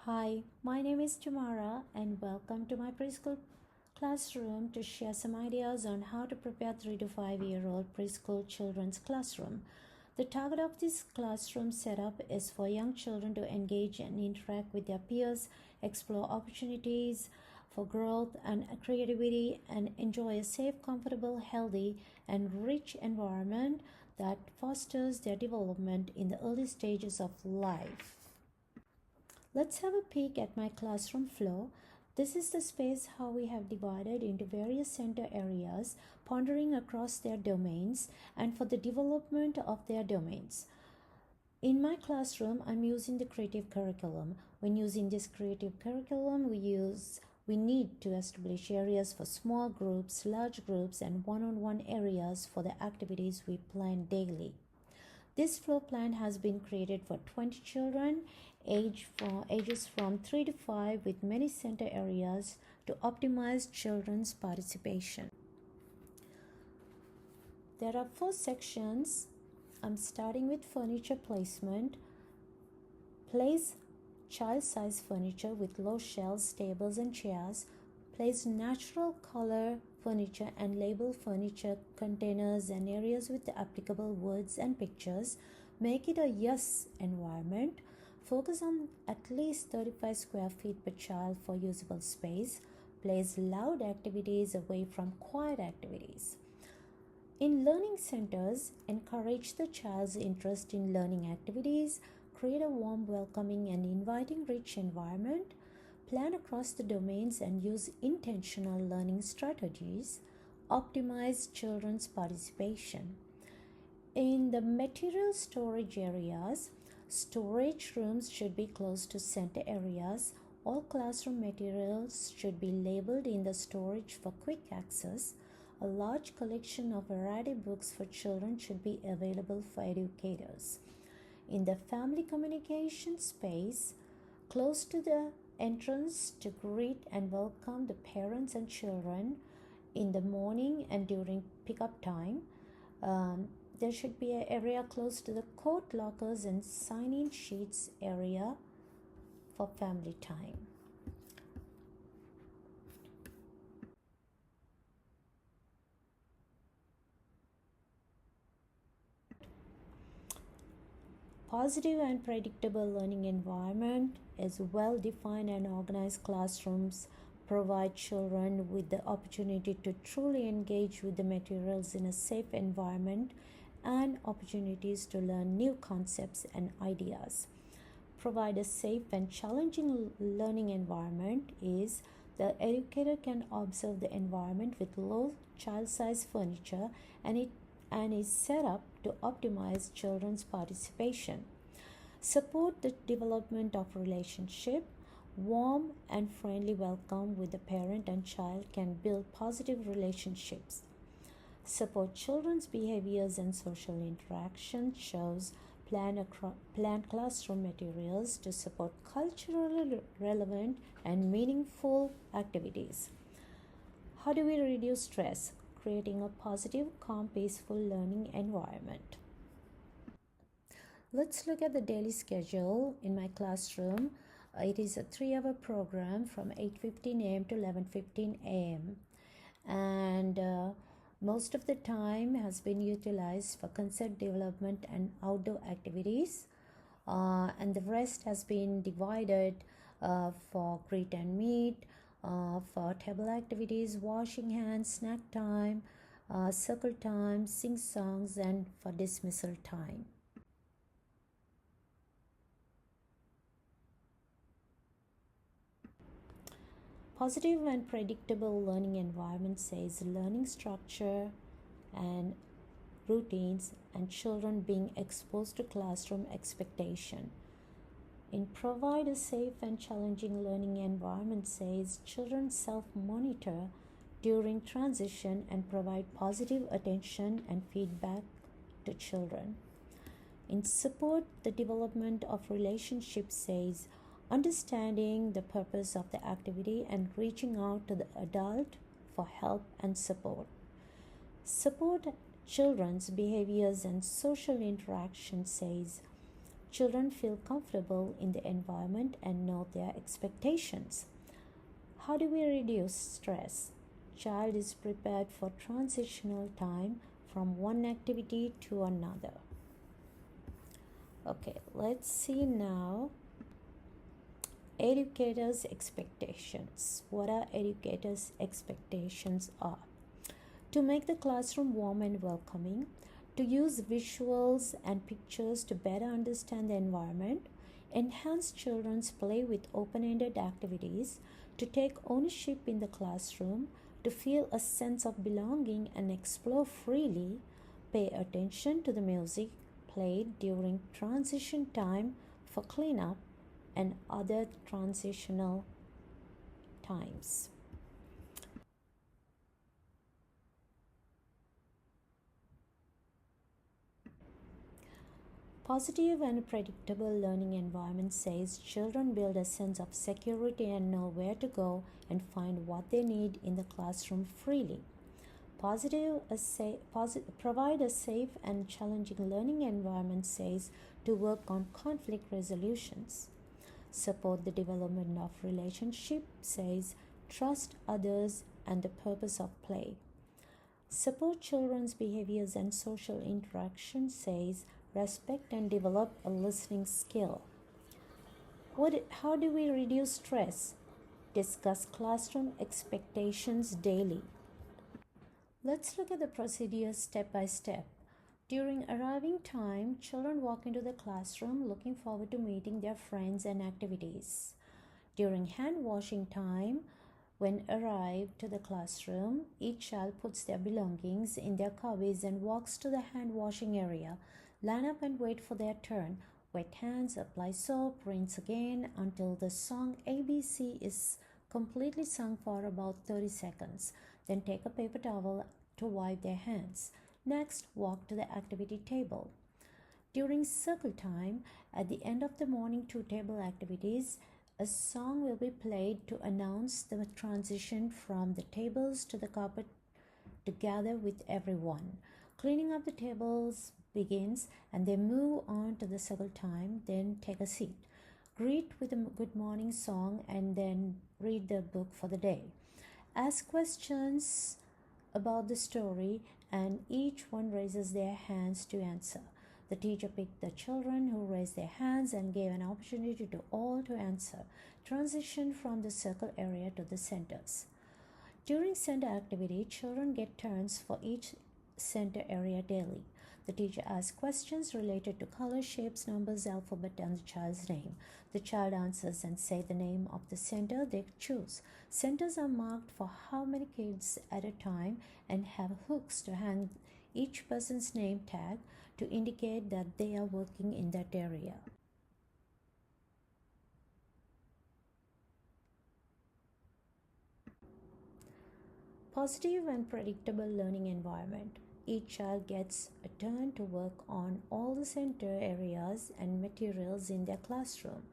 Hi, my name is Tamara, and welcome to my preschool classroom to share some ideas on how to prepare 3 to 5-year-old preschool children's classroom. The target of this classroom setup is for young children to engage and interact with their peers, explore opportunities for growth and creativity, and enjoy a safe, comfortable, healthy, and rich environment that fosters their development in the early stages of life. Let's have a peek at my classroom floor. This is the space how we have divided into various center areas, pondering across their domains and for the development of their domains. In my classroom, I'm using the creative curriculum. When using this creative curriculum, we need to establish areas for small groups, large groups, and one-on-one areas for the activities we plan daily. This floor plan has been created for 20 children ages from 3 to 5 with many center areas to optimize children's participation. There are 4 sections. I'm starting with furniture placement. Place child-size furniture with low shelves, tables, and chairs. Place natural color furniture and label furniture containers and areas with the applicable words and pictures. Make it a yes environment. Focus on at least 35 square feet per child for usable space. Place loud activities away from quiet activities. In learning centers, encourage the child's interest in learning activities. Create a warm, welcoming, and inviting rich environment. Plan across the domains and use intentional learning strategies. Optimize children's participation. In the material storage areas, storage rooms should be close to center areas. All classroom materials should be labeled in the storage for quick access. A large collection of variety books for children should be available for educators. In the family communication space, close to the entrance to greet and welcome the parents and children in the morning and during pickup time. There should be an area close to the coat lockers and sign-in sheets area for family time. Positive and predictable learning environment is well-defined and organized classrooms provide children with the opportunity to truly engage with the materials in a safe environment and opportunities to learn new concepts and ideas. Provide a safe and challenging learning environment is the educator can observe the environment with low child-size furniture and is set up to optimize children's participation. Support the development of relationship. Warm and friendly welcome with the parent and child can build positive relationships. Support children's behaviors and social interaction shows plan classroom materials to support culturally relevant and meaningful activities. How do we reduce stress? Creating a positive, calm, peaceful learning environment. Let's look at the daily schedule in my classroom. It is a 3-hour program from 8:15 a.m. to 11:15 a.m. and most of the time has been utilized for concept development and outdoor activities, and the rest has been divided for greet and meet, for table activities, washing hands, snack time, circle time, sing songs, and for dismissal time. Positive and predictable learning environment says learning structure and routines and children being exposed to classroom expectation. In provide a safe and challenging learning environment says children self-monitor during transition and provide positive attention and feedback to children. In support the development of relationships says understanding the purpose of the activity and reaching out to the adult for help and support. Support children's behaviors and social interaction says Children feel comfortable in the environment and know their expectations. How do we reduce stress? Child is prepared for transitional time from one activity to another. Okay, let's see now educators' expectations. What are educators' expectations are? To make the classroom warm and welcoming, to use visuals and pictures to better understand the environment, enhance children's play with open-ended activities, to take ownership in the classroom, to feel a sense of belonging and explore freely, pay attention to the music played during transition time for cleanup and other transitional times. Positive and predictable learning environment says children build a sense of security and know where to go and find what they need in the classroom freely. Provide a safe and challenging learning environment says to work on conflict resolutions. Support the development of relationship says trust others and the purpose of play. Support children's behaviors and social interaction says respect and develop a listening skill. How do we reduce stress? Discuss classroom expectations daily. Let's look at the procedures step by step. During arriving time, children walk into the classroom looking forward to meeting their friends and activities. During hand washing time, when arrived to the classroom, each child puts their belongings in their cubbies and walks to the hand washing area. Line up and wait for their turn. Wet hands, apply soap, rinse again until the song ABC is completely sung for about 30 seconds. Then take a paper towel to wipe their hands. Next, walk to the activity table. During circle time, at the end of the morning two table activities, a song will be played to announce the transition from the tables to the carpet together with everyone. Cleaning up the tables begins and they move on to the circle time, then take a seat. Greet with a good morning song and then read the book for the day. Ask questions about the story and each one raises their hands to answer. The teacher picked the children who raised their hands and gave an opportunity to all to answer. Transition from the circle area to the centers. During center activity, children get turns for each center area daily. The teacher asks questions related to color, shapes, numbers, alphabet, and the child's name. The child answers and say the name of the center they choose. Centers are marked for how many kids at a time and have hooks to hang each person's name tag to indicate that they are working in that area. Positive and predictable learning environment. Each child gets a turn to work on all the center areas and materials in their classroom.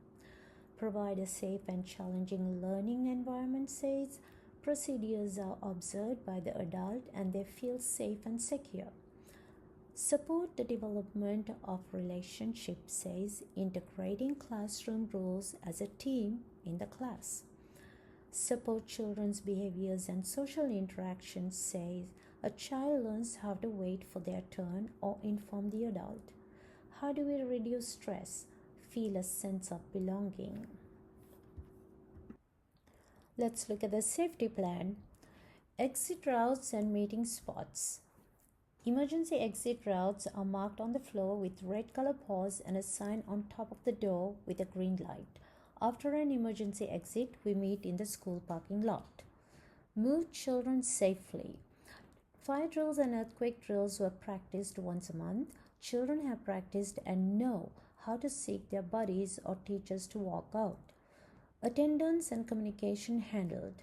Provide a safe and challenging learning environment says procedures are observed by the adult and they feel safe and secure. Support the development of relationships says integrating classroom rules as a team in the class. Support children's behaviors and social interactions says a child learns how to wait for their turn or inform the adult. How do we reduce stress? Feel a sense of belonging. Let's look at the safety plan. Exit routes and meeting spots. Emergency exit routes are marked on the floor with red color paws and a sign on top of the door with a green light. After an emergency exit, we meet in the school parking lot. Move children safely. Fire drills and earthquake drills were practiced once a month. Children have practiced and know how to seek their buddies or teachers to walk out. Attendance and communication handled.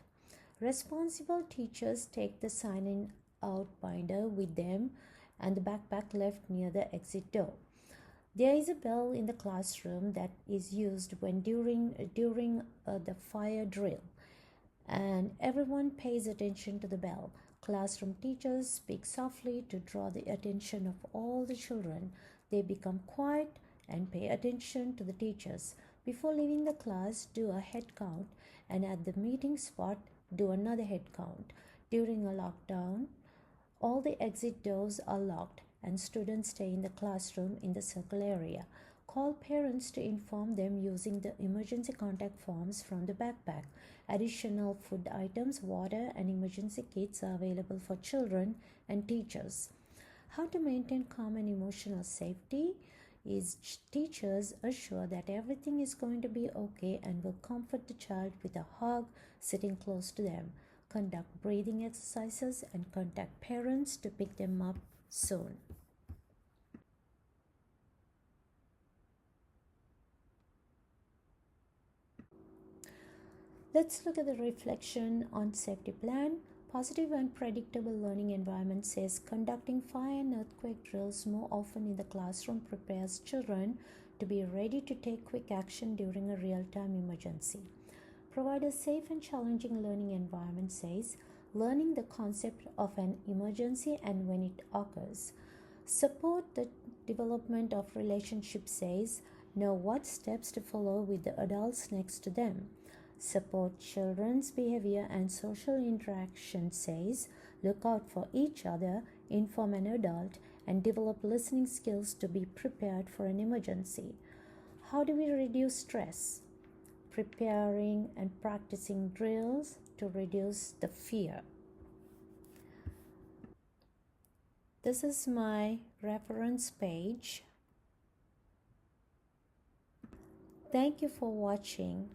Responsible teachers take the sign-in out binder with them and the backpack left near the exit door. There is a bell in the classroom that is used when during the fire drill, and everyone pays attention to the bell. Classroom teachers speak softly to draw the attention of all the children. They become quiet and pay attention to the teachers. Before leaving the class, do a head count, and at the meeting spot, do another head count. During a lockdown, all the exit doors are locked and students stay in the classroom in the circle area. Call parents to inform them using the emergency contact forms from the backpack. Additional food items, water, and emergency kits are available for children and teachers. How to maintain calm and emotional safety is teachers assure that everything is going to be okay and will comfort the child with a hug sitting close to them. Conduct breathing exercises and contact parents to pick them up soon. Let's look at the reflection on safety plan. Positive and predictable learning environment says conducting fire and earthquake drills more often in the classroom prepares children to be ready to take quick action during a real-time emergency. Provide a safe and challenging learning environment says learning the concept of an emergency and when it occurs. Support the development of relationships says know what steps to follow with the adults next to them. Support children's behavior and social interaction says look out for each other, inform an adult, and develop listening skills to be prepared for an emergency. How do we reduce stress? Preparing and practicing drills to reduce the fear. This is my reference page. Thank you for watching.